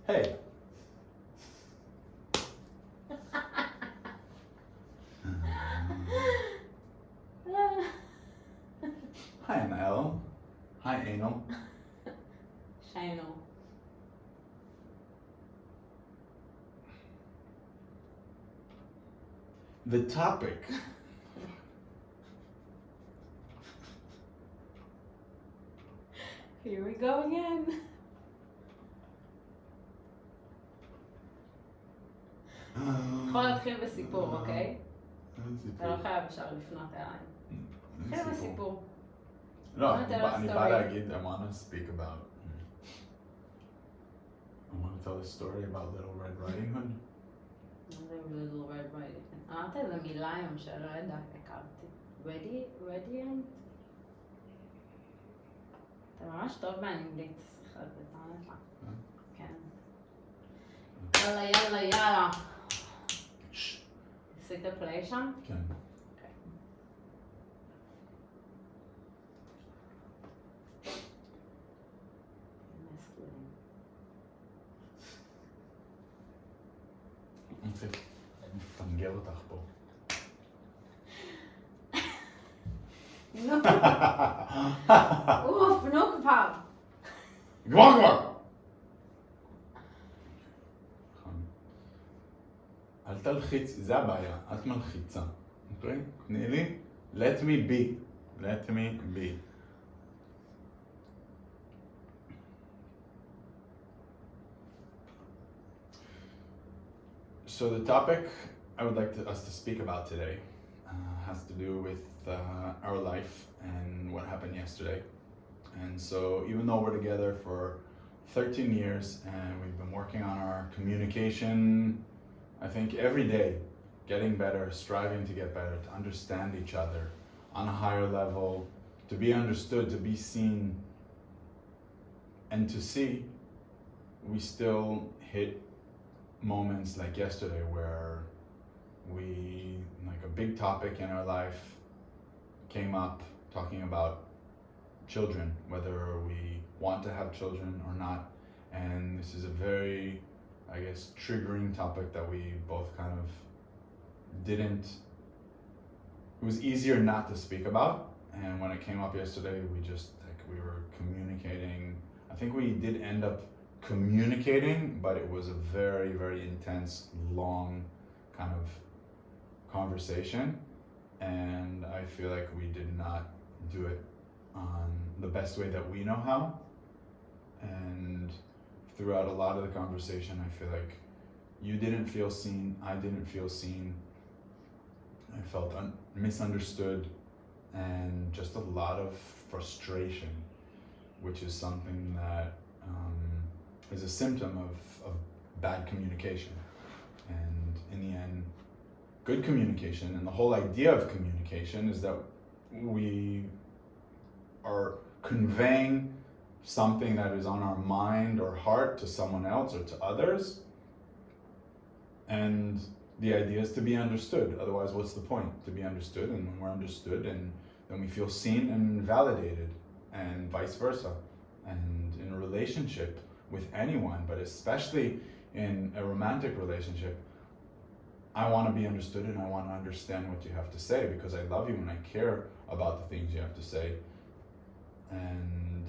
Hey. Hi, Anel. Hi, Anal. Shino. The topic. Here we go again. יכול להתחיל בסיפור, אוקיי? אתה לא חייב ישר לפנות אליי. תתחיל בסיפור. לא, אני בא להגיד, I want to speak about. I want to tell a story about Little Red Riding Hood. Little Red Riding Hood. אמרת איזה מילה היום שלא הכרתי. Ready? אתה ממש טוב באנגלית, סליחה, זה פעם לך. כן. יאללה. עשית פליי שם? כן. אני צריך לפנגל אותך פה. אוף, נו כבר. כבר! אל תלחיץ, זה הבעיה, את מלחיצה, אוקיי? תני לי, let me be. So the topic I would like us to speak about today has to do with our life and what happened yesterday. And so even though we're together for 13 years and we've been working on our communication, I think every day, getting better, striving to get better, to understand each other on a higher level, to be understood, to be seen, and to see, we still hit moments like yesterday where like a big topic in our life came up, talking about children, whether we want to have children or not. And this is a very, I guess, triggering topic that we both kind of it was easier not to speak about. And when it came up yesterday, we were communicating. I think we did end up communicating, but it was a very, very intense, long kind of conversation. And I feel like we did not do it on the best way that we know how. And throughout a lot of the conversation, I feel like you didn't feel seen, I didn't feel seen. I felt misunderstood, and just a lot of frustration, which is something that is a symptom of bad communication. And in the end, good communication, and the whole idea of communication is that we are conveying something that is on our mind or heart to someone else or to others, and the idea is to be understood. Otherwise, what's the point? To be understood, and when we're understood, and then we feel seen and validated, and vice versa. And in a relationship with anyone, but especially in a romantic relationship, I want to be understood and I want to understand what you have to say, because I love you and I care about the things you have to say. And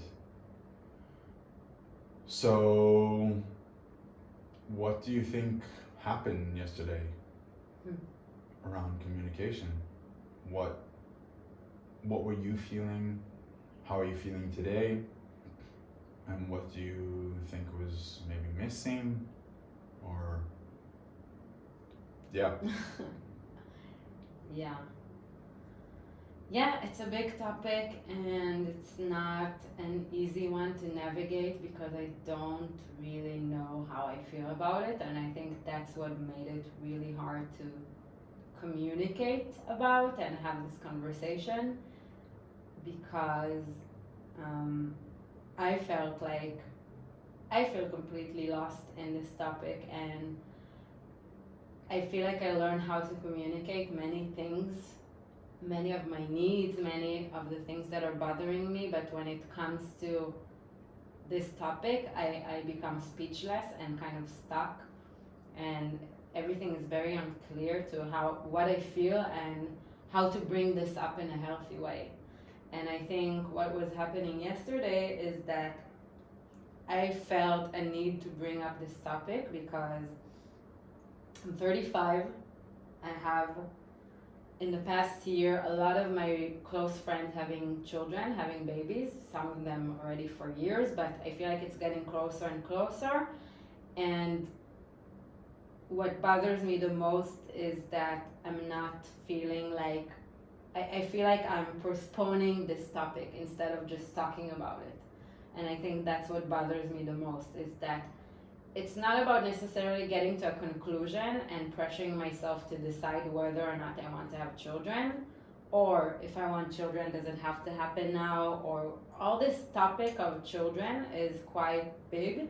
so, what do you think happened yesterday around communication? What were you feeling? How are you feeling today? And what do you think was maybe missing? Or yeah. Yeah, it's a big topic, and it's not an easy one to navigate because I don't really know how I feel about it, and I think that's what made it really hard to communicate about and have this conversation, because I feel completely lost in this topic, and I feel like I learned how to communicate many things, many of my needs, many of the things that are bothering me, but when it comes to this topic, I become speechless and kind of stuck, and everything is very unclear to what I feel and how to bring this up in a healthy way. And I think what was happening yesterday is that I felt a need to bring up this topic because I'm 35. I have, in the past year, a lot of my close friends having children, having babies, some of them already for years, but I feel like it's getting closer and closer. And what bothers me the most is that I'm not feeling like, I feel like I'm postponing this topic instead of just talking about it. And I think that's what bothers me the most, is that it's not about necessarily getting to a conclusion and pressuring myself to decide whether or not I want to have children, or if I want children, does it have to happen now, or all this topic of children is quite big.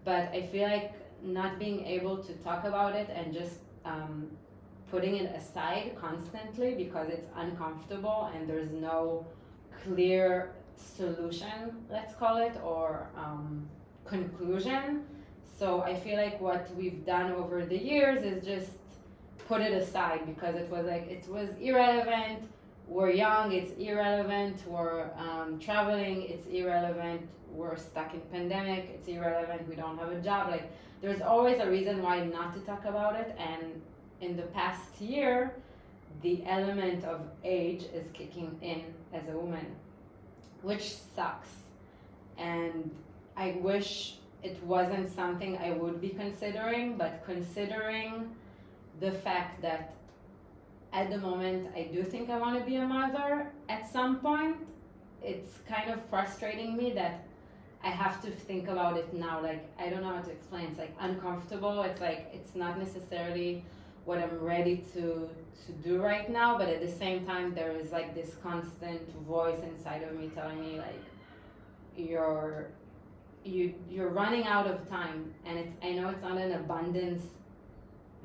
But I feel like not being able to talk about it and just putting it aside constantly because it's uncomfortable and there's no clear solution, let's call it, or conclusion. So I feel like what we've done over the years is just put it aside because it was irrelevant. We're young, it's irrelevant. We're traveling, it's irrelevant. We're stuck in pandemic, it's irrelevant. We don't have a job. Like, there's always a reason why not to talk about it. And in the past year, the element of age is kicking in as a woman, which sucks. And I wish it wasn't something I would be considering, but considering the fact that at the moment I do think I want to be a mother at some point, it's kind of frustrating me that I have to think about it now. Like, I don't know how to explain. It's like uncomfortable. It's like, it's not necessarily what I'm ready to do right now, but at the same time there is like this constant voice inside of me telling me like, you're running out of time. And I know it's not an abundance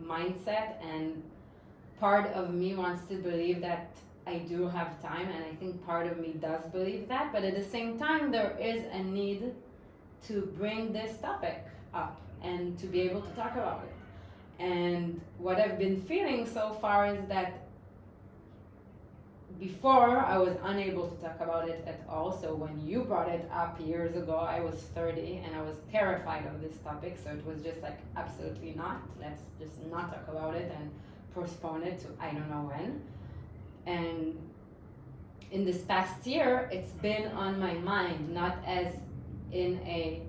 mindset, and part of me wants to believe that I do have time, and I think part of me does believe that, but at the same time there is a need to bring this topic up and to be able to talk about it. And what I've been feeling so far is that before I was unable to talk about it at all. So when you brought it up years ago, I was 30 and I was terrified of this topic. So it was just like, absolutely not. Let's just not talk about it and postpone it to I don't know when. And in this past year, it's been on my mind, not as in a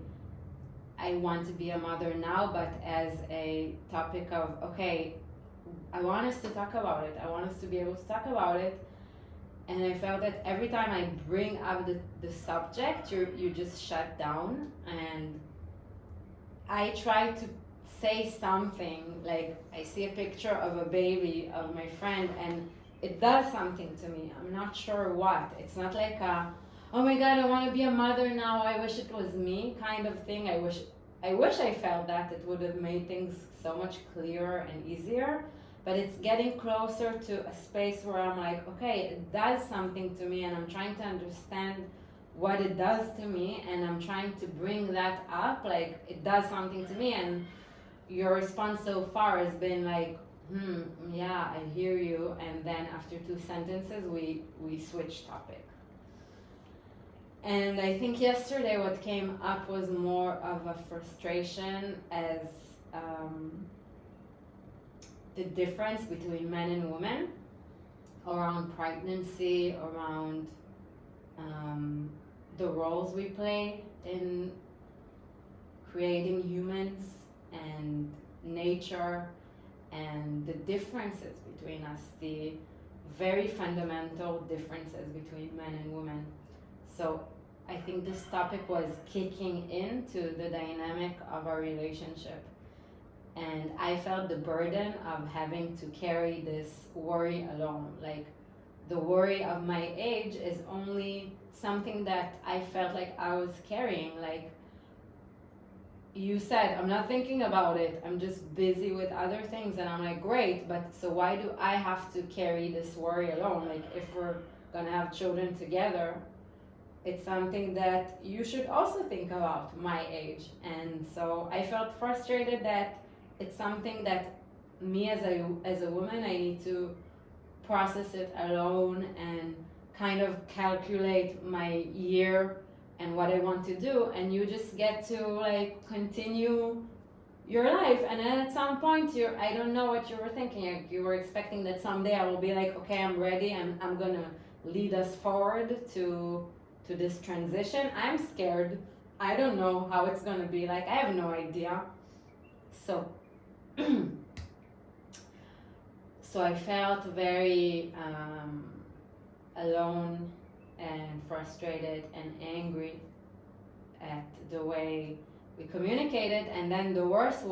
I want to be a mother now, but as a topic of, okay, I want us to talk about it. I want us to be able to talk about it. And I felt that every time I bring up the subject, you just shut down. And I try to say something, like I see a picture of a baby of my friend and it does something to me. I'm not sure what. It's not like a, oh my God, I want to be a mother now, I wish it was me kind of thing. I wish I felt that. It would have made things so much clearer and easier. But it's getting closer to a space where I'm like, okay, it does something to me, and I'm trying to understand what it does to me, and I'm trying to bring that up, like it does something to me. And your response so far has been like, yeah, I hear you. And then after 2 sentences, we switch topic. And I think yesterday what came up was more of a frustration as the difference between men and women around pregnancy, around the roles we play in creating humans and nature, and the differences between us, the very fundamental differences between men and women. So I think this topic was kicking into the dynamic of our relationship. And I felt the burden of having to carry this worry alone. Like, the worry of my age is only something that I felt like I was carrying. Like you said, I'm not thinking about it. I'm just busy with other things. And I'm like, great, but so why do I have to carry this worry alone? Like, if we're gonna have children together, it's something that you should also think about, my age. And so I felt frustrated that it's something that me as a woman, I need to process it alone and kind of calculate my year and what I want to do, and you just get to like continue your life. And then at some point, I don't know what you were thinking. Like, you were expecting that someday I will be like, okay, I'm ready, and I'm gonna lead us forward to this transition. I'm scared. I don't know how it's gonna be like. I have no idea. So so I felt very alone and frustrated and angry at the way we communicated. And then the worst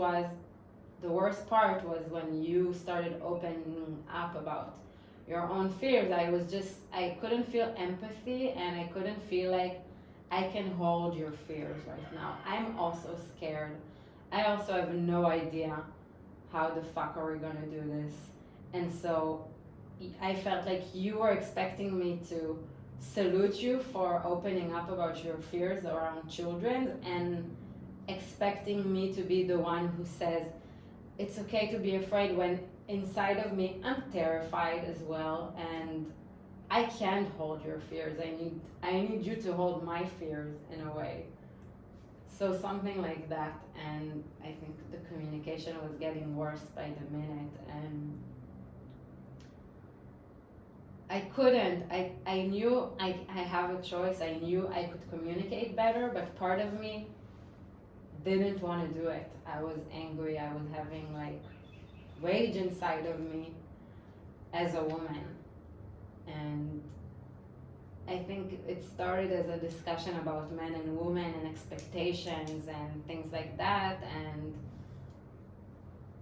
part was when you started opening up about your own fears. I couldn't feel empathy, and I couldn't feel like I can hold your fears right now. I'm also scared. I also have no idea how the fuck are we gonna do this. And so I felt like you were expecting me to salute you for opening up about your fears around children, and expecting me to be the one who says it's okay to be afraid, when inside of me I'm terrified as well, and I can't hold your fears. I need you to hold my fears in a way. So something like that. And I think the communication was getting worse by the minute, and I couldn't. I knew I have a choice. I knew I could communicate better, but part of me didn't want to do it. I was angry. I was having like rage inside of me as a woman. And I think it started as a discussion about men and women and expectations and things like that, and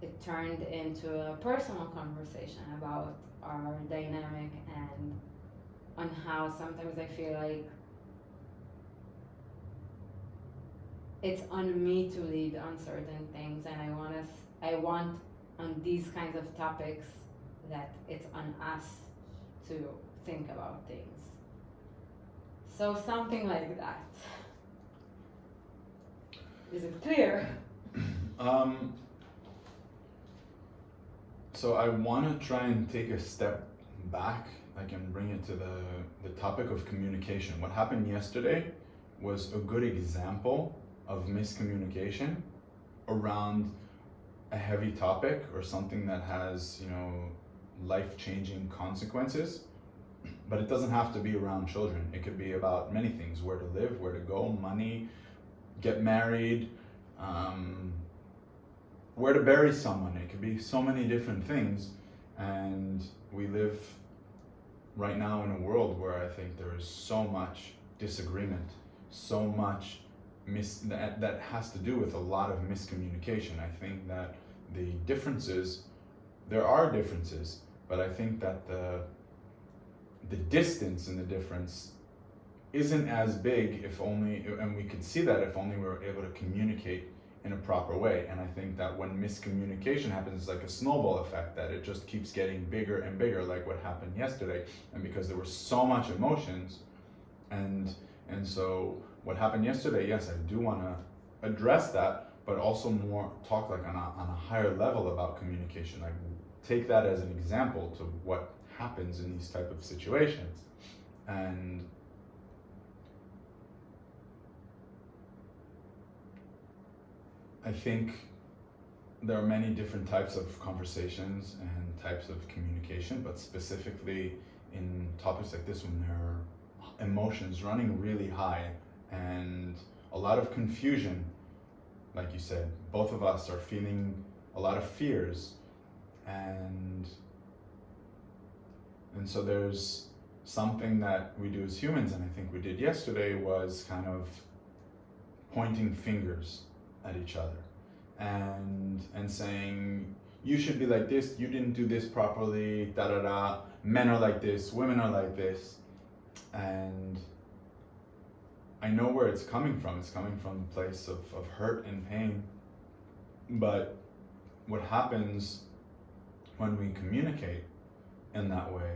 it turned into a personal conversation about our dynamic, and on how sometimes I feel like it's on me to lead on certain things, and I want on these kinds of topics that it's on us to think about things. So something like that. Is it clear? So I want to try and take a step back, like, and bring it to the topic of communication. What happened yesterday was a good example of miscommunication around a heavy topic or something that has, life-changing consequences. But it doesn't have to be around children. It could be about many things: where to live, where to go, money, get married, where to bury someone. It could be so many different things. And we live right now in a world where I think there is so much disagreement, so much that has to do with a lot of miscommunication. I think that there are differences, but I think that the distance in the difference isn't as big, and we could see that if only we were able to communicate in a proper way. And I think that when miscommunication happens, it's like a snowball effect, that it just keeps getting bigger and bigger, like what happened yesterday. And because there were so much emotions, and so what happened yesterday, yes, I do want to address that, but also more talk like on a higher level about communication. Like, take that as an example to what happens in these type of situations. And I think there are many different types of conversations and types of communication, but specifically in topics like this, when there are emotions running really high and a lot of confusion, like you said, both of us are feeling a lot of fears, and so there's something that we do as humans, and I think we did yesterday, was kind of pointing fingers at each other and saying, you should be like this, you didn't do this properly, da da da, men are like this, women are like this. And I know where it's coming from. It's coming from a place of hurt and pain. But what happens when we communicate in that way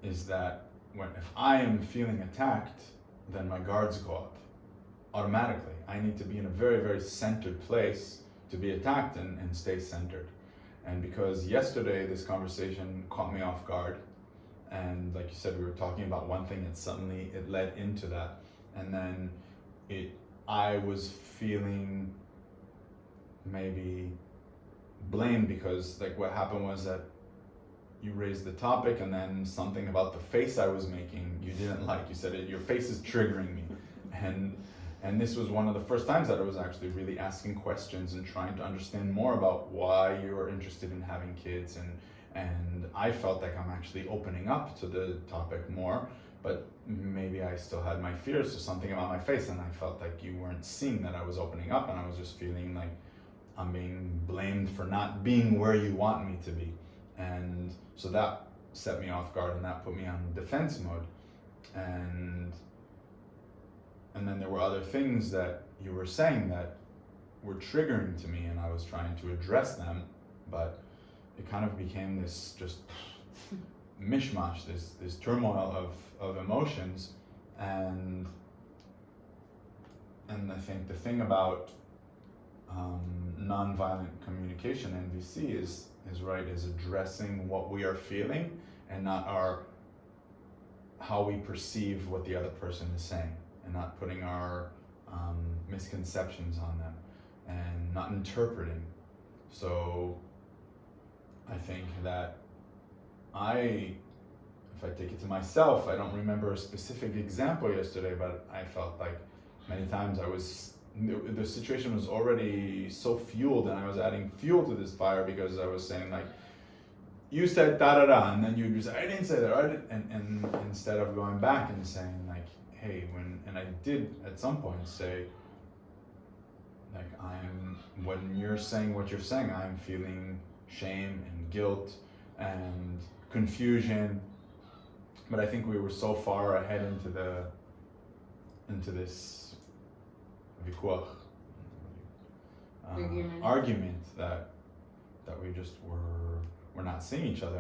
is that if I am feeling attacked, then my guards go up automatically. I need to be in a very, very centered place to be attacked and stay centered. And because yesterday this conversation caught me off guard, and like you said, we were talking about one thing and suddenly it led into that. And then I was feeling maybe blamed because like what happened was that you raised the topic and then something about the face I was making you didn't like. You said your face is triggering me. And this was one of the first times that I was actually really asking questions and trying to understand more about why you are interested in having kids, and I felt like I'm actually opening up to the topic more, but maybe I still had my fears or something about my face, and I felt like you weren't seeing that I was opening up, and I was just feeling like I'm being blamed for not being where you want me to be. And so that set me off guard and that put me on defense mode. And then there were other things that you were saying that were triggering to me, and I was trying to address them, but it kind of became this just mishmash, this turmoil of emotions. And I think the thing about nonviolent communication, NVC, is addressing what we are feeling and not how we perceive what the other person is saying, and not putting our misconceptions on them and not interpreting. So I think that if I take it to myself, I don't remember a specific example yesterday, but I felt like many times the situation was already so fueled, and I was adding fuel to this fire because I was saying like, you said da-da-da, and then you just, I didn't say that, and instead of going back and saying like, hey, and I did at some point say, like, when you're saying what you're saying, I'm feeling shame and guilt and confusion, but I think we were so far ahead into this vikuach, argument that we just were not seeing each other.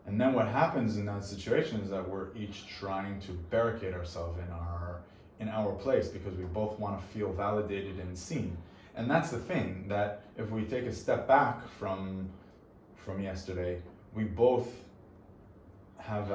And then what happens in that situation is that we're each trying to barricade ourselves in our place because we both want to feel validated and seen. And that's the thing, that if we take a step back from yesterday, we both have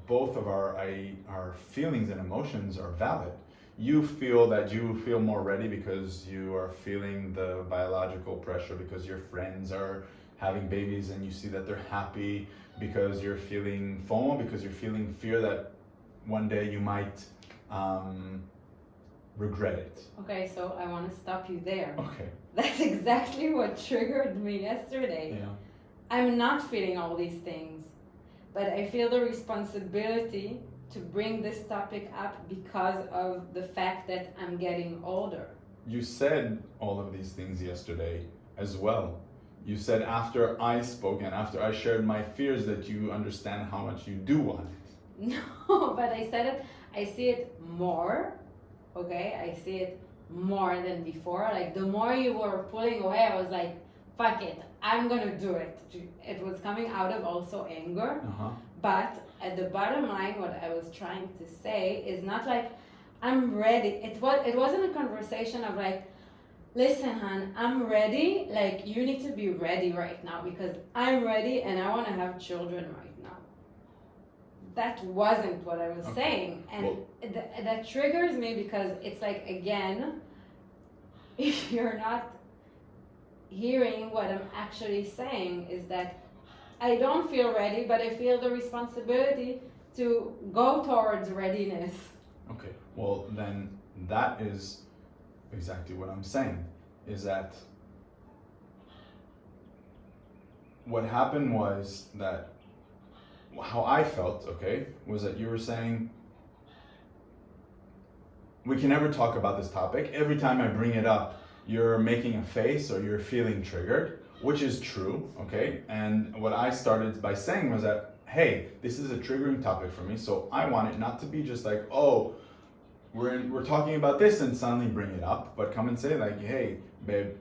both of our feelings and emotions are valid. You feel that you feel more ready because you are feeling the biological pressure because your friends are having babies and you see that they're happy, because you're feeling FOMO, because you're feeling fear that one day you might regret it. Okay, so I want to stop you there. Okay. That's exactly what triggered me yesterday. Yeah. I'm not feeling all these things, but I feel the responsibility to bring this topic up because of the fact that I'm getting older. You said all of these things yesterday as well. You said after I spoke and after I shared my fears that you understand how much you do want it. No, but I said it, I see it more, okay? I see it more than before. Like, the more you were pulling away, I was like, fuck it, I'm gonna do it. It was coming out of also anger. But at the bottom line, what I was trying to say is not like, I'm ready. It wasn't a conversation of like, listen, hon, I'm ready. Like, you need to be ready right now because I'm ready and I want to have children right now. That wasn't what I was saying. And that triggers me because it's like, again, if you're not hearing what I'm actually saying, is that I don't feel ready, but I feel the responsibility to go towards readiness. Okay, well then that is exactly what I'm saying, is that what happened was that how I felt, okay, was that you were saying we can never talk about this topic. Every time I bring it up, you're making a face or you're feeling triggered, which is true, okay? And what I started by saying was that, hey, this is a triggering topic for me, so I want it not to be just like, oh, we're talking about this and suddenly bring it up, but come and say like, hey, babe,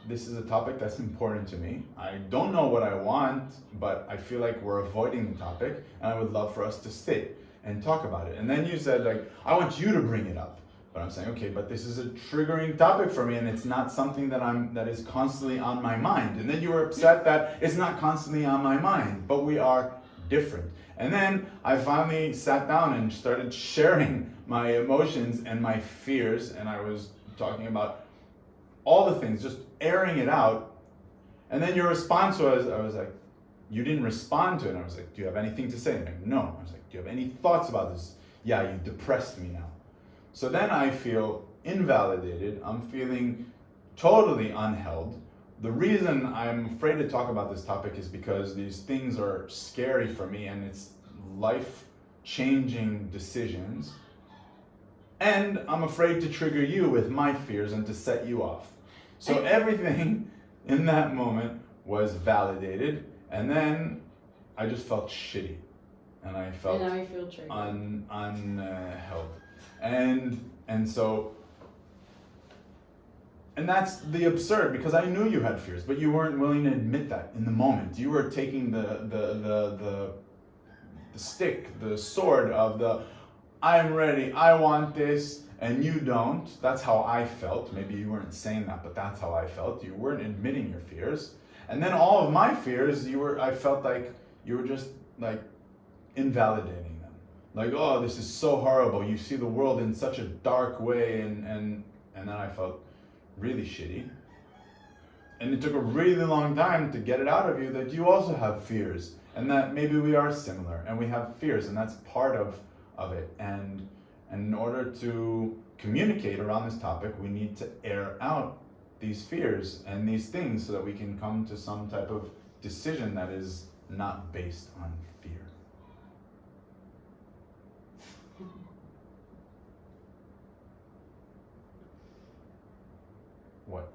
this is a topic that's important to me. I don't know what I want, but I feel like we're avoiding the topic, and I would love for us to sit and talk about it. And then you said, like, I want you to bring it up. But I'm saying, okay, but this is a triggering topic for me, and it's not something that is constantly on my mind. And then you were upset that it's not constantly on my mind, but we are different. And then I finally sat down and started sharing my emotions and my fears, and I was talking about all the things, just airing it out. And then your response was, I was like, you didn't respond to it. And I was like, do you have anything to say? And like, no. I was like, do you have any thoughts about this? Yeah, you depressed me now. So then I feel invalidated. I'm feeling totally unheld. The reason I'm afraid to talk about this topic is because these things are scary for me, and it's life-changing decisions. And I'm afraid to trigger you with my fears and to set you off. So everything in that moment was validated, and then I just felt shitty, and I felt and now you feel triggered. unheld, and so, and that's the absurd, because I knew you had fears, but you weren't willing to admit that in the moment. You were taking the stick, the sword of the I'm ready, I want this, and you don't. That's how I felt. Maybe you weren't saying that, but that's how I felt. You weren't admitting your fears. And then all of my fears, I felt like you were just like invalidating them. Like, oh, this is so horrible. You see the world in such a dark way, and then I felt really shitty. And it took a really long time to get it out of you that you also have fears, and that maybe we are similar and we have fears, and that's part of it. And in order to communicate around this topic, we need to air out these fears and these things so that we can come to some type of decision that is not based on fear. What?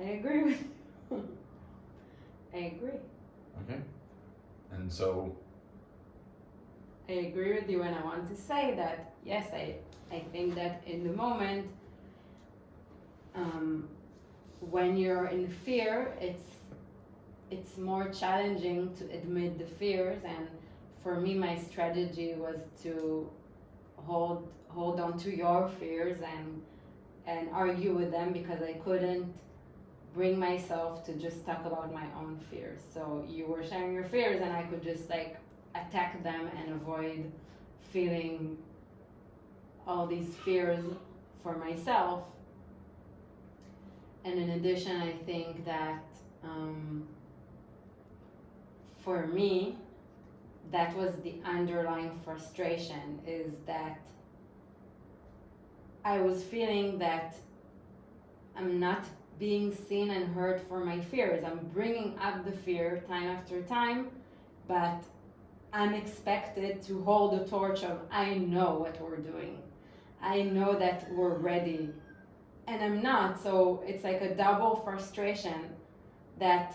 I agree with you. I agree. Okay. And so I agree with you, and I want to say that, yes, I think that in the moment, when you're in fear, it's more challenging to admit the fears, and for me, my strategy was to hold on to your fears and argue with them, because I couldn't bring myself to just talk about my own fears. So you were sharing your fears, and I could just like attack them and avoid feeling all these fears for myself. And in addition, I think that for me, that was the underlying frustration, is that I was feeling that I'm not being seen and heard for my fears. I'm bringing up the fear time after time, but I'm expected to hold the torch of, I know what we're doing. I know that we're ready. And I'm not. So it's like a double frustration, that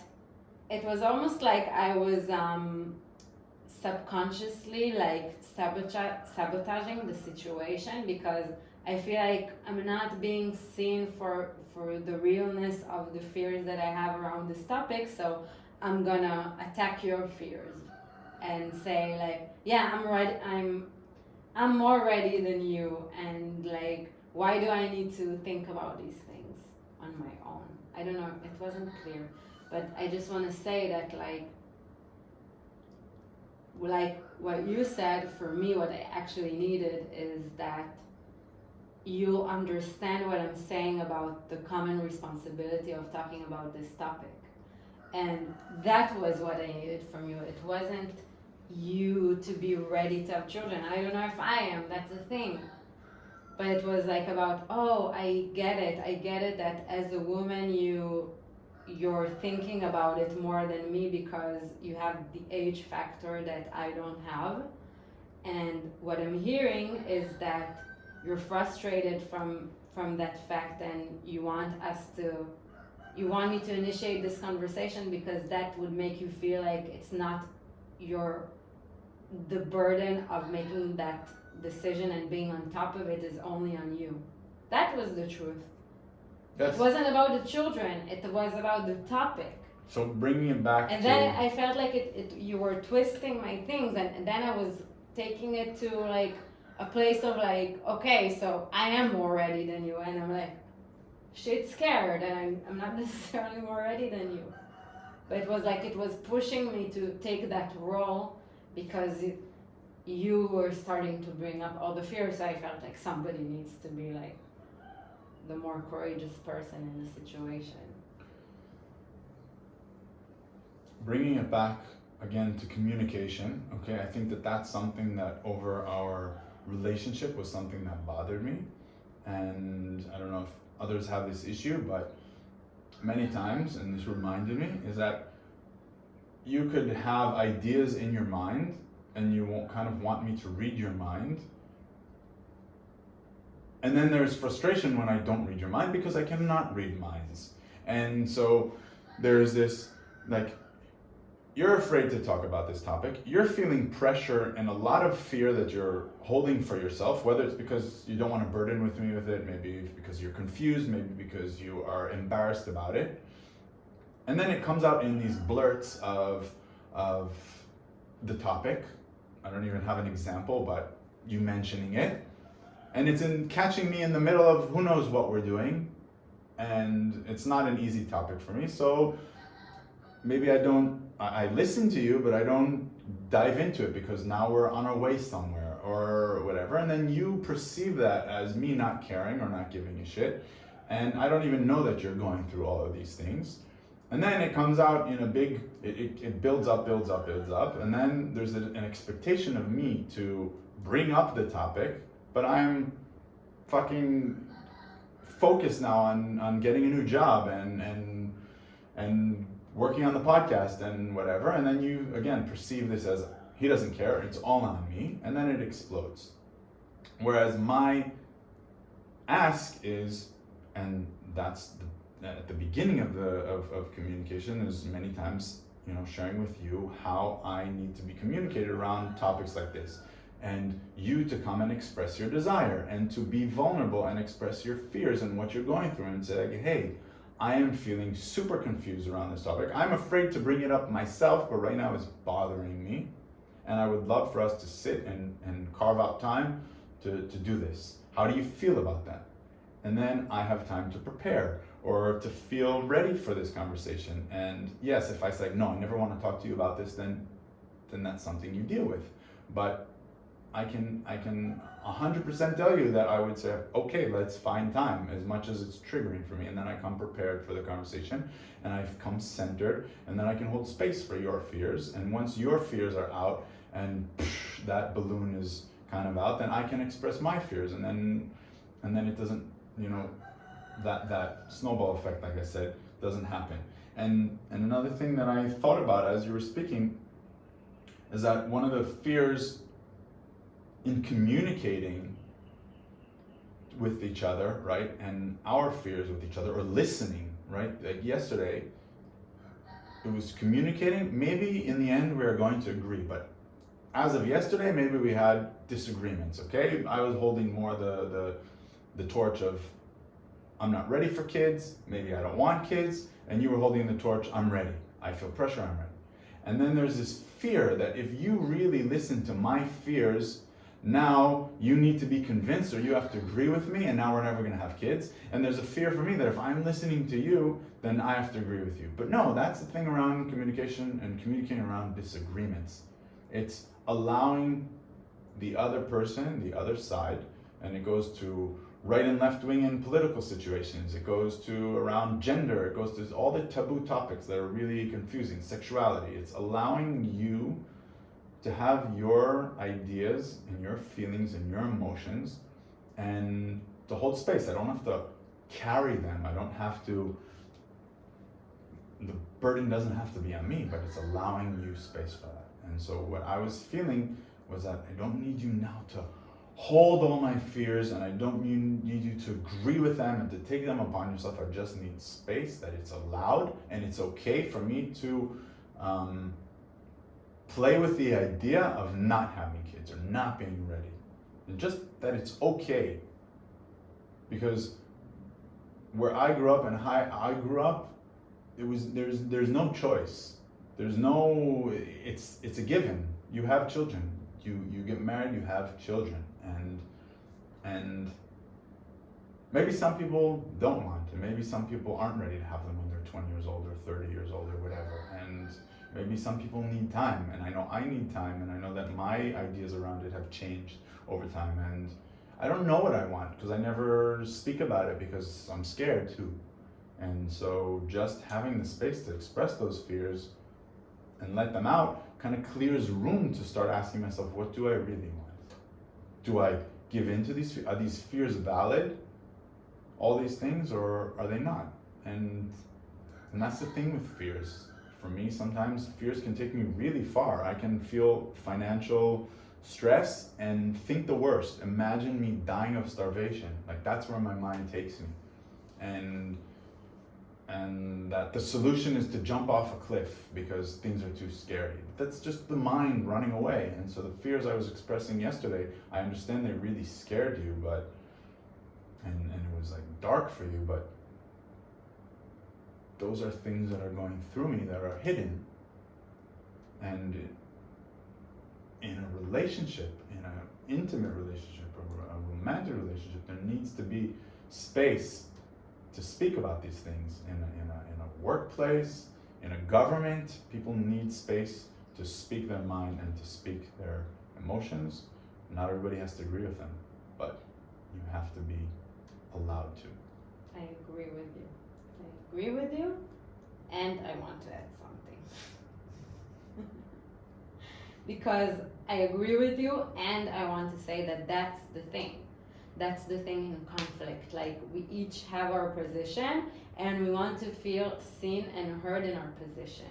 it was almost like I was subconsciously like sabotaging the situation, because I feel like I'm not being seen for the realness of the fears that I have around this topic. So I'm gonna attack your fears and say like, yeah, I'm ready, I'm more ready than you, and like, why do I need to think about these things on my own? I don't know, it wasn't clear, but I just want to say that like what you said, for me, what I actually needed is that you understand what I'm saying about the common responsibility of talking about this topic. And that was what I needed from you. It wasn't you to be ready to have children. I don't know if I am, that's the thing. But it was like about, oh, I get it that as a woman you're thinking about it more than me, because you have the age factor that I don't have. And what I'm hearing is that you're frustrated from that fact, and you want me to initiate this conversation, because that would make you feel like it's not the burden of making that decision and being on top of it is only on you. That was the truth. It wasn't about the children, it was about the topic. So bringing it back and then I felt like you were twisting my things, and then I was taking it to like a place of like, okay, so I am more ready than you, and I'm like, shit scared, and I'm not necessarily more ready than you. But it was like it was pushing me to take that role because you were starting to bring up all the fears. So I felt like somebody needs to be like the more courageous person in the situation. Bringing it back again to communication, okay, I think that that's something that over our relationship was something that bothered me. And I don't know if others have this issue, but many times, and this reminded me, is that you could have ideas in your mind and you won't kind of want me to read your mind. And then there's frustration when I don't read your mind because I cannot read minds. And so there's this, like, you're afraid to talk about this topic. You're feeling pressure and a lot of fear that you're holding for yourself, whether it's because you don't want to burden with me with it, maybe because you're confused, maybe because you are embarrassed about it. And then it comes out in these blurts of the topic. I don't even have an example, but you mentioning it. And it's in catching me in the middle of who knows what we're doing. And it's not an easy topic for me. So maybe I listen to you, but I don't dive into it because now we're on our way somewhere or whatever. And then you perceive that as me not caring or not giving a shit. And I don't even know that you're going through all of these things. And then it comes out in a big, it builds up. And then there's an expectation of me to bring up the topic, but I'm fucking focused now on getting a new job and working on the podcast and whatever, and then you again perceive this as he doesn't care, it's all on me, and then it explodes. Whereas my ask is, and that's at the beginning of communication, is many times, sharing with you how I need to be communicated around topics like this, and you to come and express your desire and to be vulnerable and express your fears and what you're going through and say like, hey, I am feeling super confused around this topic. I'm afraid to bring it up myself, but right now it's bothering me. And I would love for us to sit and carve out time to do this. How do you feel about that? And then I have time to prepare or to feel ready for this conversation. And yes, if I say, no, I never want to talk to you about this, then that's something you deal with. But I can 100% tell you that I would say, okay, let's find time, as much as it's triggering for me. And then I come prepared for the conversation, and I've come centered, and then I can hold space for your fears. And once your fears are out and that balloon is kind of out, then I can express my fears. And then it doesn't, that snowball effect, like I said, doesn't happen. And another thing that I thought about as you were speaking is that one of the fears in communicating with each other, right, and our fears with each other, or listening, right, like yesterday, it was communicating. Maybe in the end we are going to agree, but as of yesterday, maybe we had disagreements, okay? I was holding more the torch of, I'm not ready for kids, maybe I don't want kids, and you were holding the torch, I'm ready, I feel pressure, I'm ready. And then there's this fear that if you really listen to my fears, now you need to be convinced or you have to agree with me, and now we're never going to have kids. And there's a fear for me that if I'm listening to you, then I have to agree with you. But no, that's the thing around communication and communicating around disagreements. It's allowing the other person, the other side, and it goes to right and left wing in political situations. It goes to around gender. It goes to all the taboo topics that are really confusing, sexuality. It's allowing you to have your ideas and your feelings and your emotions and to hold space. I don't have to carry them. I don't have to, the burden doesn't have to be on me, but it's allowing you space for that. And so what I was feeling was that I don't need you now to hold all my fears, and I don't need you to agree with them and to take them upon yourself. I just need space, that it's allowed and it's okay for me to play with the idea of not having kids or not being ready. And just that it's okay. Because where I grew up and how I grew up, there's no choice. There's no, it's a given. You have children. You get married, you have children, and maybe some people don't want, and maybe some people aren't ready to have them when they're 20 years old or 30 years old or whatever. And maybe some people need time, and I know I need time, and I know that my ideas around it have changed over time. And I don't know what I want because I never speak about it because I'm scared too. And so just having the space to express those fears and let them out kind of clears room to start asking myself, what do I really want? Do I give in to these? Are these fears valid? All these things, or are they not? And that's the thing with fears. For me, sometimes fears can take me really far. I can feel financial stress and think the worst. Imagine me dying of starvation. Like, that's where my mind takes me. And that the solution is to jump off a cliff because things are too scary. But that's just the mind running away. And so the fears I was expressing yesterday, I understand they really scared you, but and it was like dark for you, but those are things that are going through me that are hidden. And in a relationship, in an intimate relationship, or a romantic relationship, there needs to be space to speak about these things. In a workplace, in a government, people need space to speak their mind and to speak their emotions. Not everybody has to agree with them, but you have to be allowed to. I agree with you. I agree with you, and I want to add something. Because I agree with you, and I want to say that that's the thing. That's the thing in conflict. Like, we each have our position, and we want to feel seen and heard in our position.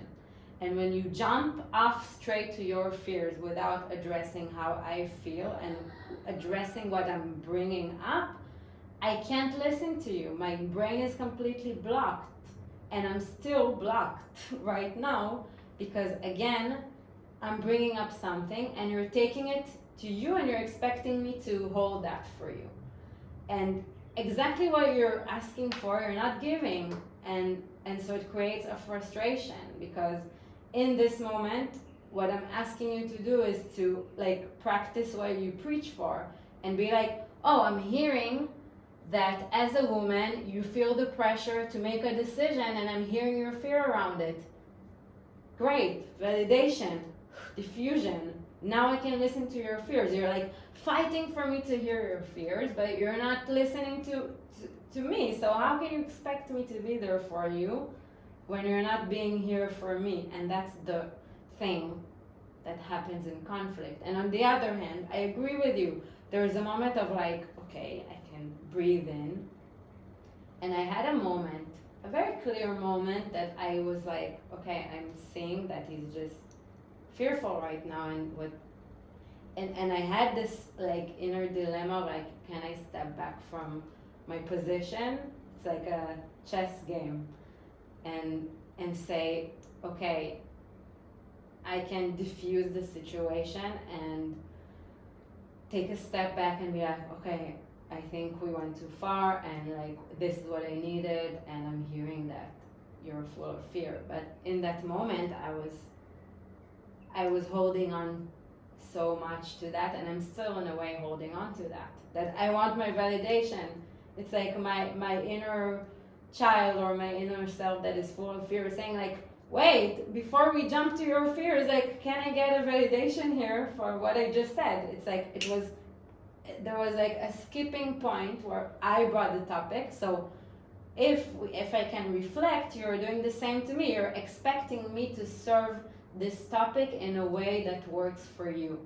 And when you jump off straight to your fears without addressing how I feel and addressing what I'm bringing up, I can't listen to you. My brain is completely blocked, and I'm still blocked right now because, again, I'm bringing up something and you're taking it to you and you're expecting me to hold that for you. And exactly what you're asking for, you're not giving. And so it creates a frustration because in this moment, what I'm asking you to do is to like practice what you preach for and be like, oh, I'm hearing that as a woman, you feel the pressure to make a decision and I'm hearing your fear around it. Great, validation, diffusion. Now I can listen to your fears. You're like fighting for me to hear your fears, but you're not listening to me. So how can you expect me to be there for you when you're not being here for me? And that's the thing that happens in conflict. And on the other hand, I agree with you. There's a moment of like, okay, I can breathe in. And I had a moment, a very clear moment that I was like, okay, I'm seeing that he's just fearful right now and I had this like inner dilemma, like, can I step back from my position? It's like a chess game and say, okay, I can diffuse the situation and take a step back and be like, okay, I think we went too far and like this is what I needed and I'm hearing that you're full of fear. But in that moment I was holding on so much to that and I'm still in a way holding on to that I want my validation. It's like my inner child or my inner self that is full of fear saying like, wait, before we jump to your fears, like, can I get a validation here for what I just said? It's like there was like a skipping point where I brought the topic. So if I can reflect, you're doing the same to me. You're expecting me to serve this topic in a way that works for you.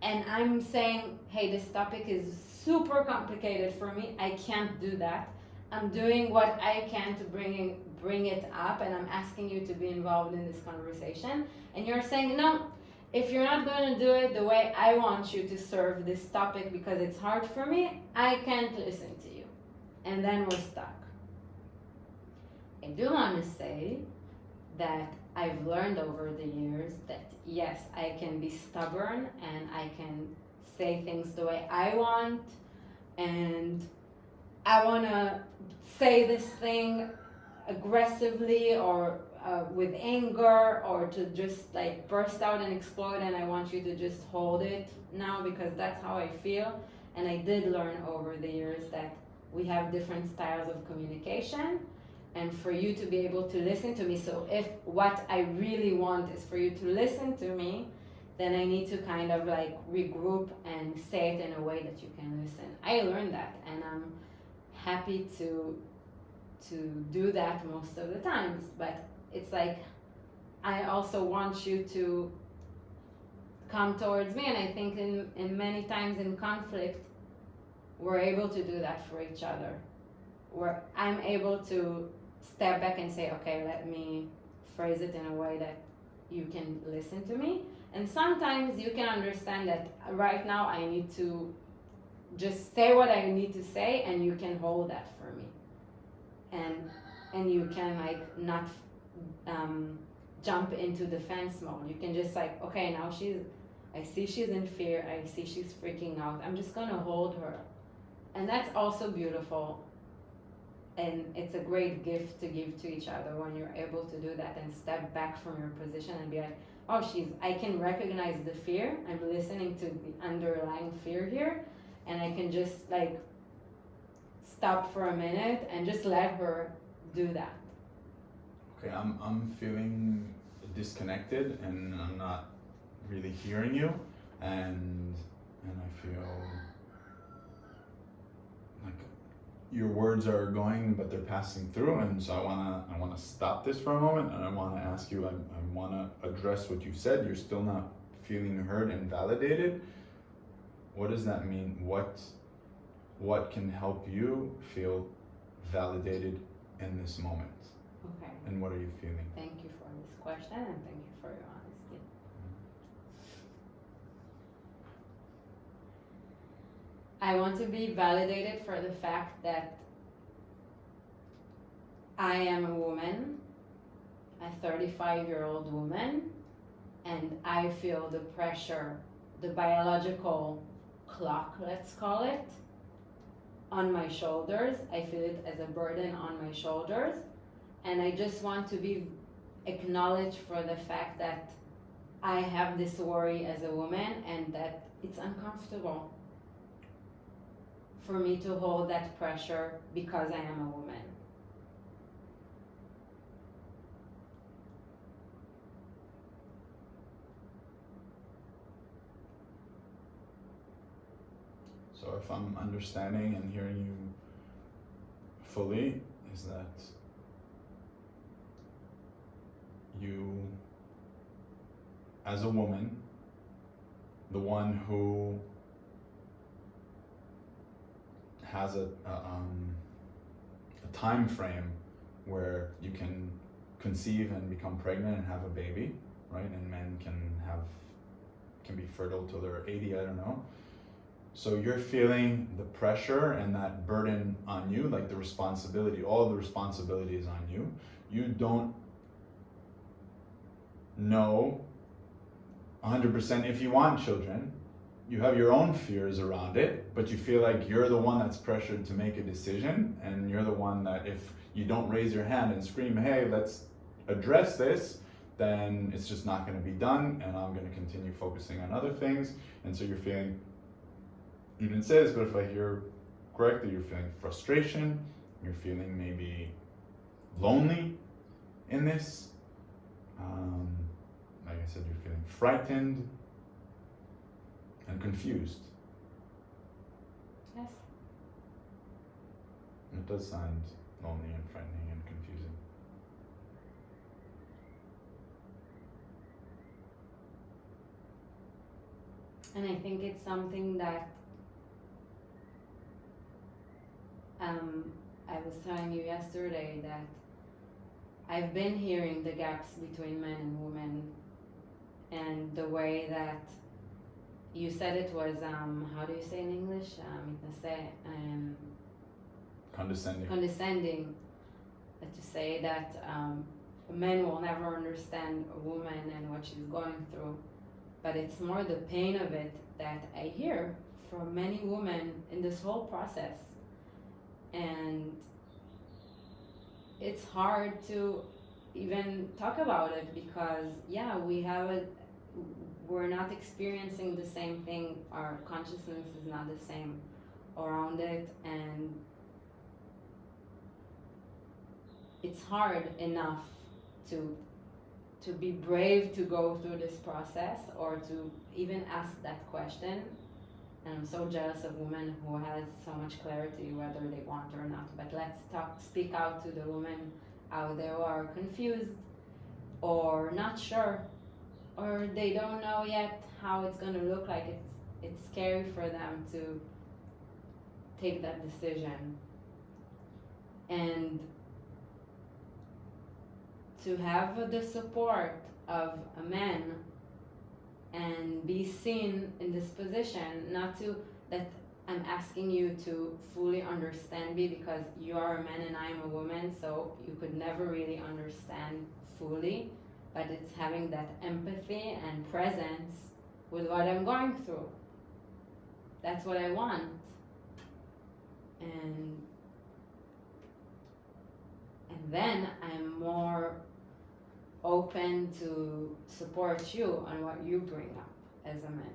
And I'm saying, hey, this topic is super complicated for me. I can't do that. I'm doing what I can to bring it up, and I'm asking you to be involved in this conversation. And you're saying, no, if you're not going to do it the way I want you to serve this topic because it's hard for me, I can't listen to you. And then we're stuck. I do want to say that I've learned over the years that yes, I can be stubborn and I can say things the way I want and I want to say this thing aggressively or with anger, or to just like burst out and explode, and I want you to just hold it now because that's how I feel. And I did learn over the years that we have different styles of communication, and for you to be able to listen to me. So if what I really want is for you to listen to me, then I need to kind of like regroup and say it in a way that you can listen. I learned that, and I'm happy to do that most of the times. But it's like I also want you to come towards me, and I think in many times in conflict we're able to do that for each other, where I'm able to step back and say, okay, let me phrase it in a way that you can listen to me. And sometimes you can understand that right now I need to just say what I need to say, and you can hold that for me. And you can like not jump into defense mode. You can just like, okay, now I see she's in fear, I see she's freaking out, I'm just gonna hold her. And that's also beautiful, and it's a great gift to give to each other when you're able to do that and step back from your position and be like, oh, I can recognize the fear, I'm listening to the underlying fear here, and I can just like stop for a minute and just let her do that. Okay, I'm feeling disconnected and I'm not really hearing you, and I feel like your words are going but they're passing through, and so I wanna stop this for a moment, and I wanna ask you, I wanna address what you said. You're still not feeling heard and validated. What does that mean? What can help you feel validated in this moment? Okay. And what are you feeling? Thank you for this question, and thank you for your honesty. I want to be validated for the fact that I am a woman, a 35-year-old woman, and I feel the pressure, the biological clock, let's call it, on my shoulders. I feel it as a burden on my shoulders, and I just want to be acknowledged for the fact that I have this worry as a woman, and that it's uncomfortable for me to hold that pressure because I am a woman. So if I'm understanding and hearing you fully, is that you, as a woman, the one who has a time frame where you can conceive and become pregnant and have a baby, right? And men can be fertile till they're 80, I don't know. So you're feeling the pressure and that burden on you, like the responsibility, all the responsibility is on you. You don't know 100% if you want children. You have your own fears around it, but you feel like you're the one that's pressured to make a decision, and you're the one that if you don't raise your hand and scream, hey, let's address this, then it's just not going to be done, and I'm going to continue focusing on other things. And so you're feeling, you didn't say this, but if I hear correctly, you're feeling frustration, you're feeling maybe lonely in this. Like I said, you're feeling frightened and confused. Yes. It does sound lonely and frightening and confusing. And I think it's something that I was telling you yesterday, that I've been hearing the gaps between men and women, and the way that you said it was, how do you say in English? Condescending. To say that men will never understand a woman and what she's going through. But it's more the pain of it that I hear from many women in this whole process. and it's hard to even talk about it because we're not experiencing the same thing, our consciousness is not the same around it, and it's hard enough to be brave to go through this process or to even ask that question. And I'm so jealous of women who has so much clarity whether they want or not. But let's speak out to the women out there who are confused or not sure, or they don't know yet how it's going to look like. It's scary for them to take that decision. And to have the support of a man and be seen in this position, not to that I'm asking you to fully understand me because you are a man and I'm a woman, so you could never really understand fully, but it's having that empathy and presence with what I'm going through. That's what I want. And then I'm more open to support you on what you bring up as a man.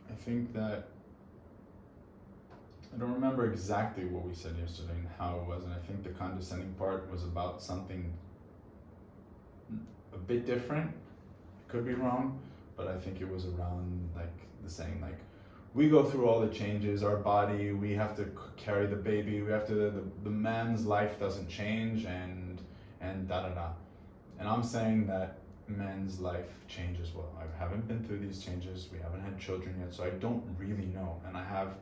I think that I don't remember exactly what we said yesterday and how it was, and I think the condescending part was about something a bit different. Could be wrong, but I think it was around like the saying like we go through all the changes, our body, we have to carry the baby, we have to the man's life doesn't change and da da da. And I'm saying that men's life changes well. I haven't been through these changes, we haven't had children yet, so I don't really know, and I have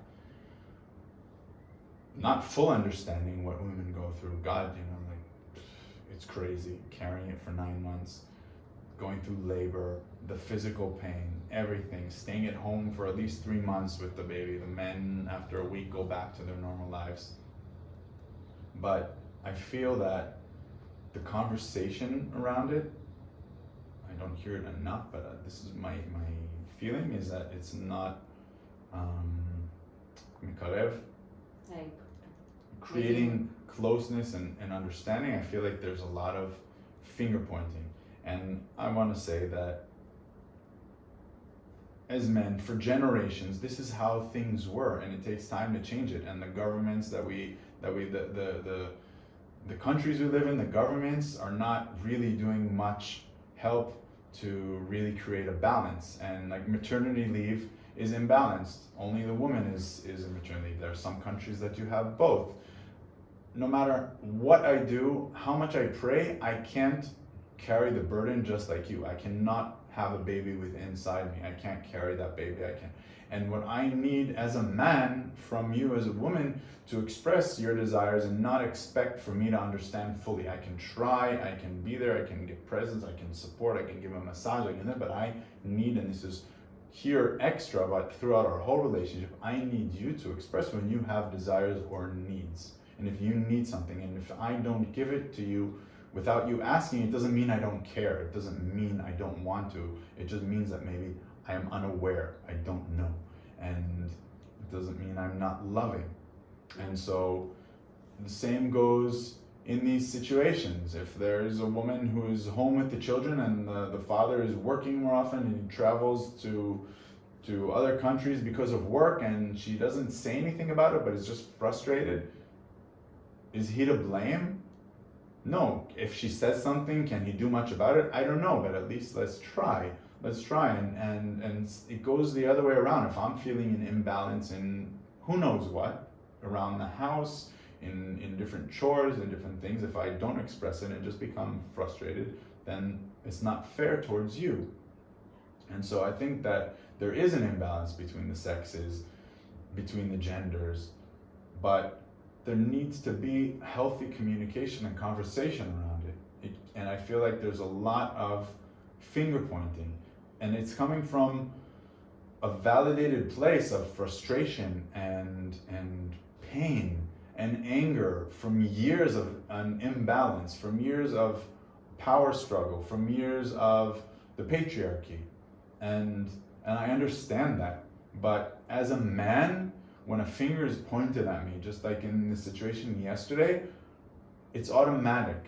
not full understanding what women go through. God, like it's crazy carrying it for 9 months, going through labor, the physical pain, everything, staying at home for at least 3 months with the baby. The men after a week go back to their normal lives. But I feel that the conversation around it, I don't hear it enough, but this is my feeling, is that it's not mikarev, like creating closeness and understanding. I feel like there's a lot of finger pointing, and I want to say that as men, for generations, this is how things were, and it takes time to change it. And the governments the countries we live in, the governments are not really doing much help to really create a balance. And like maternity leave is imbalanced. Only the woman is in maternity leave. There are some countries that you have both. No matter what I do, how much I pray, I can't carry the burden just like you. I cannot have a baby inside me. I can't carry that baby. And what I need as a man from you as a woman to express your desires and not expect for me to understand fully. I can try, I can be there, I can give presents, I can support, I can give a massage, I can do that, but I need, and this is here extra, but throughout our whole relationship, I need you to express when you have desires or needs. And if you need something, and if I don't give it to you without you asking, it doesn't mean I don't care. It doesn't mean I don't want to. It just means that maybe I am unaware. I don't know. And it doesn't mean I'm not loving. And so the same goes in these situations. If there's a woman who is home with the children and the father is working more often and he travels to other countries because of work and she doesn't say anything about it but is just frustrated, is he to blame? No. If she says something, can he do much about it? I don't know, but at least let's try. And it goes the other way around. If I'm feeling an imbalance in who knows what, around the house, in different chores and different things, if I don't express it and just become frustrated, then it's not fair towards you. And so I think that there is an imbalance between the sexes, between the genders, but there needs to be healthy communication and conversation around it. And I feel like there's a lot of finger pointing, and it's coming from a validated place of frustration and pain and anger from years of an imbalance, from years of power struggle, from years of the patriarchy. And I understand that. But as a man, when a finger is pointed at me, just like in the situation yesterday, it's automatic.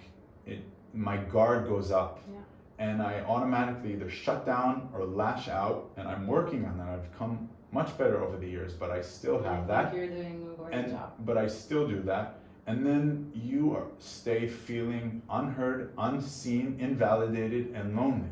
My guard goes up. Yeah. And I automatically either shut down or lash out, and I'm working on that. I've come much better over the years, but I still have that. You're doing a great job. But I still do that. And then you stay feeling unheard, unseen, invalidated, and lonely.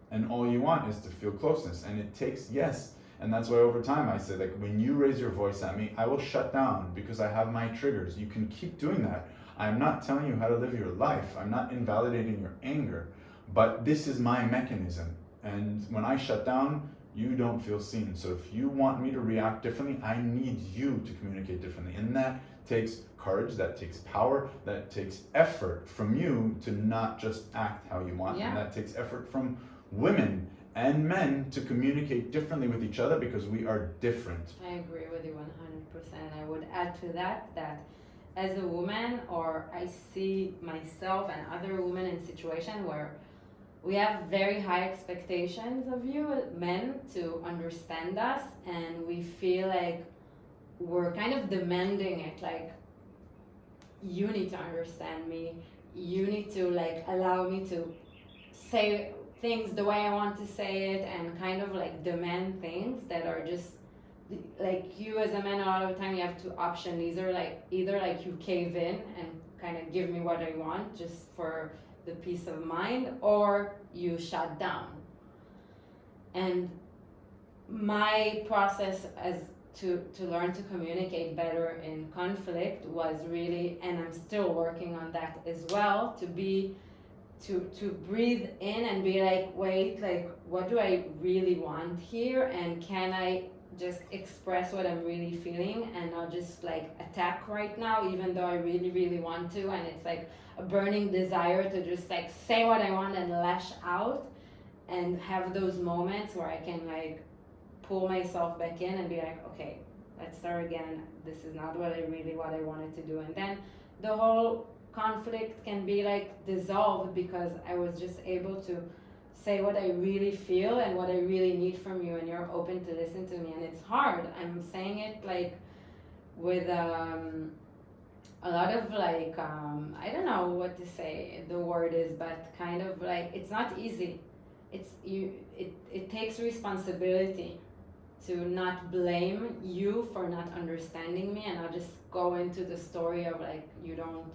And all you want is to feel closeness. And it takes, yes. And that's why over time I say, like, when you raise your voice at me, I will shut down because I have my triggers. You can keep doing that. I'm not telling you how to live your life. I'm not invalidating your anger. But this is my mechanism. And when I shut down, you don't feel seen. So if you want me to react differently, I need you to communicate differently. And that takes courage, that takes power, that takes effort from you to not just act how you want. Yeah. And that takes effort from women and men to communicate differently with each other because we are different. I agree with you 100%. I would add to that as a woman, or I see myself and other women in situations where we have very high expectations of you, men, to understand us, and we feel like we're kind of demanding it, like, you need to understand me, you need to, like, allow me to say things the way I want to say it, and kind of like demand things that are just like, you as a man, a lot of the time you have two options. Either like you cave in and kind of give me what I want just for the peace of mind, or you shut down. And my process as to learn to communicate better in conflict was really, and I'm still working on that as well, to breathe in and be like, wait, like, what do I really want here, and can I just express what I'm really feeling and not just like attack right now, even though I really, really want to, and it's like a burning desire to just like say what I want and lash out, and have those moments where I can like pull myself back in and be like, okay, let's start again. This is not what I wanted to do. And then the whole conflict can be like dissolved because I was just able to say what I really feel and what I really need from you, and you're open to listen to me. And it's hard. I'm saying it like with a lot of like I don't know what to say the word is, but kind of like, it's not easy. It takes responsibility to not blame you for not understanding me, and I'll just go into the story of like, you don't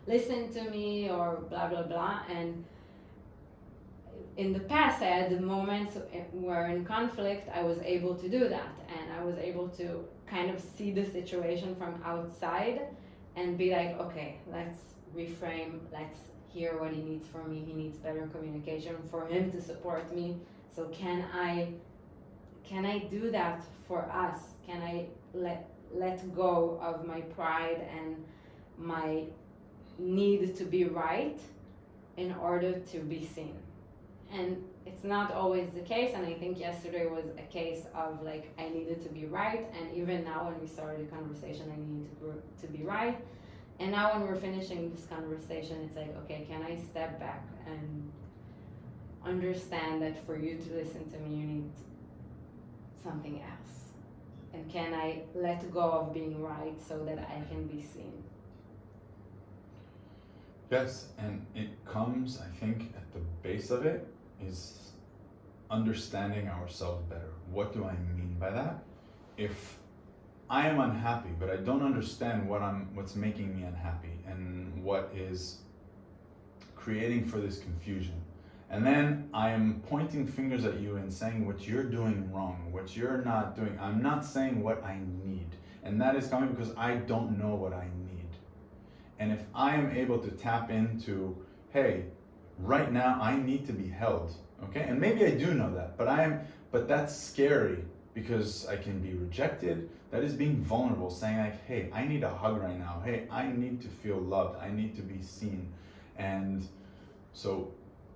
listen to me or blah blah blah. And in the past I had the moments where in conflict I was able to do that, and I was able to kind of see the situation from outside and be like, okay, let's reframe, let's hear what he needs from me. He needs better communication for him to support me. So can I do that for us? Can I let go of my pride and my need to be right in order to be seen? And it's not always the case, and I think yesterday was a case of like, I needed to be right, and even now when we started the conversation, I needed to be right. And now when we're finishing this conversation, it's like, okay, can I step back and understand that for you to listen to me, you need something else? And can I let go of being right so that I can be seen? Yes, and it comes, I think, at the base of it is understanding ourselves better. What do I mean by that? If I am unhappy, but I don't understand what's making me unhappy and what is creating for this confusion, and then I am pointing fingers at you and saying what you're doing wrong, what you're not doing. I'm not saying what I need, and that is coming because I don't know what I need. And if I am able to tap into, hey, right now I need to be held, okay? And maybe I do know that, but that's scary because I can be rejected. That is being vulnerable, saying like, hey, I need a hug right now. Hey, I need to feel loved. I need to be seen. And so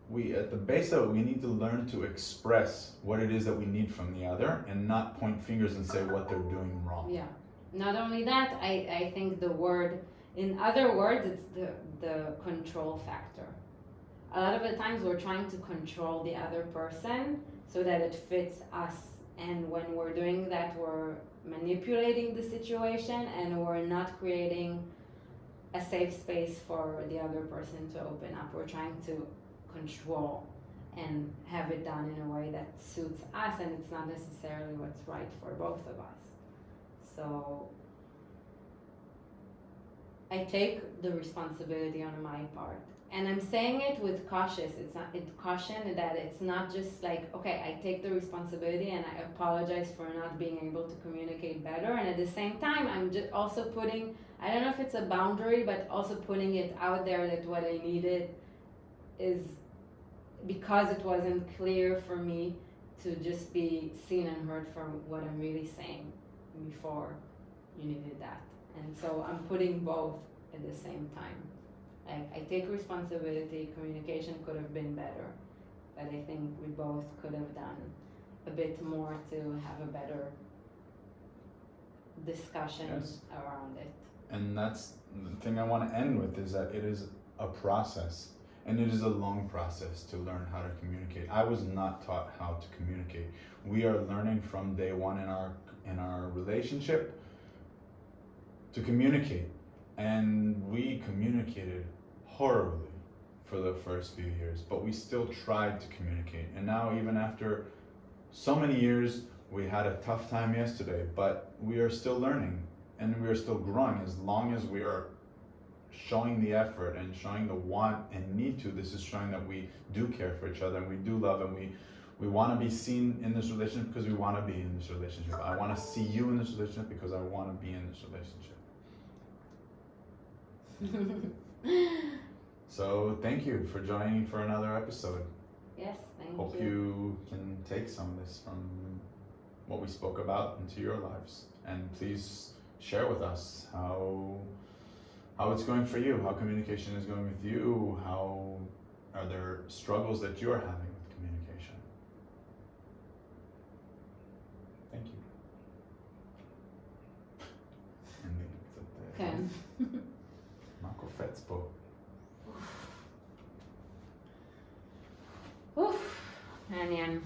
we at the base of it, we need to learn to express what it is that we need from the other and not point fingers and say what they're doing wrong. Yeah. Not only that, I think the word, in other words, it's the control factor. A lot of the times we're trying to control the other person so that it fits us. And when we're doing that, we're manipulating the situation and we're not creating a safe space for the other person to open up. We're trying to control and have it done in a way that suits us, and it's not necessarily what's right for both of us. So I take the responsibility on my part, and I'm saying it with caution that it's not just like, okay, I take the responsibility and I apologize for not being able to communicate better, and at the same time I'm just also putting, I don't know if it's a boundary, but also putting it out there that what I needed is, because it wasn't clear for me to just be seen and heard for what I'm really saying before you needed that. And so I'm putting both at the same time. I take responsibility, communication could have been better, but I think we both could have done a bit more to have a better discussion around it. And that's the thing I want to end with, is that it is a process, and it is a long process to learn how to communicate. I was not taught how to communicate. We are learning from day one in our relationship to communicate, and we communicated horribly for the first few years, but we still tried to communicate. And now, even after so many years, we had a tough time yesterday, but we are still learning and we are still growing. As long as we are showing the effort and showing the want and need to, this is showing that we do care for each other and we do love, and we want to be seen in this relationship because we want to be in this relationship. I want to see you in this relationship because I want to be in this relationship. So thank you for joining for another episode. Yes, thank you. Hope you can take some of this from what we spoke about into your lives, and please share with us how it's going for you, how communication is going with you, how are there struggles that you're having with communication. Thank you. כן. מה קופץ פה? אוף, מעניין.